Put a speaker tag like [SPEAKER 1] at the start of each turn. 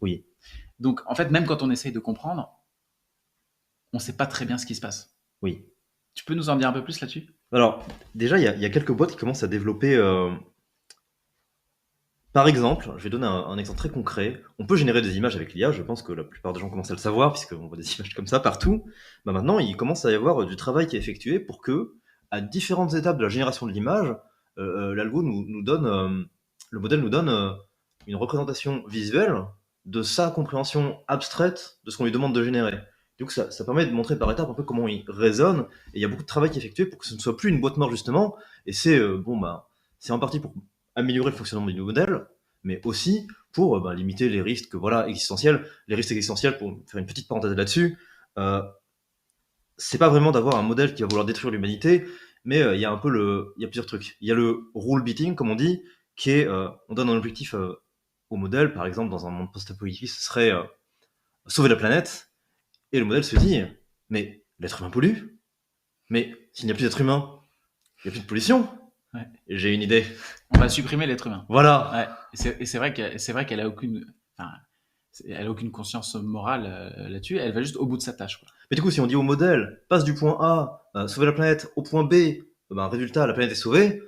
[SPEAKER 1] Oui.
[SPEAKER 2] Donc, en fait, même quand on essaye de comprendre, on sait pas très bien ce qui se passe.
[SPEAKER 1] Oui.
[SPEAKER 2] Tu peux nous en dire un peu plus là-dessus?
[SPEAKER 1] Alors, déjà, il y a quelques boîtes qui commencent à développer. Par exemple, je vais donner un exemple très concret. On peut générer des images avec l'IA. Je pense que la plupart des gens commencent à le savoir, puisqu'on voit des images comme ça partout. Bah maintenant, il commence à y avoir du travail qui est effectué pour que, à différentes étapes de la génération de l'image, l'algo nous donne, le modèle nous donne une représentation visuelle de sa compréhension abstraite de ce qu'on lui demande de générer. Donc ça permet de montrer par étapes un peu comment il raisonne, et il y a beaucoup de travail qui est effectué pour que ce ne soit plus une boîte morte justement, et c'est en partie pour améliorer le fonctionnement du modèle, mais aussi pour limiter les risques voilà, existentiels. Les risques existentiels, pour faire une petite parenthèse là-dessus, euh, c'est pas vraiment d'avoir un modèle qui va vouloir détruire l'humanité, mais il y a plusieurs trucs. Il y a le rule beating, comme on dit, qui est, on donne un objectif au modèle, par exemple, dans un monde post-apocalyptique, ce serait sauver la planète, et le modèle se dit, mais l'être humain pollue, mais s'il n'y a plus d'être humain, il n'y a plus de pollution.
[SPEAKER 2] Ouais.
[SPEAKER 1] J'ai une idée.
[SPEAKER 2] On va supprimer l'être humain.
[SPEAKER 1] Voilà.
[SPEAKER 2] Ouais. Et c'est vrai qu'elle a aucune, enfin, elle a aucune conscience morale là-dessus. Elle va juste au bout de sa tâche, quoi.
[SPEAKER 1] Mais du coup, si on dit au modèle, passe du point A, sauver la planète, au point B, ben, résultat, la planète est sauvée,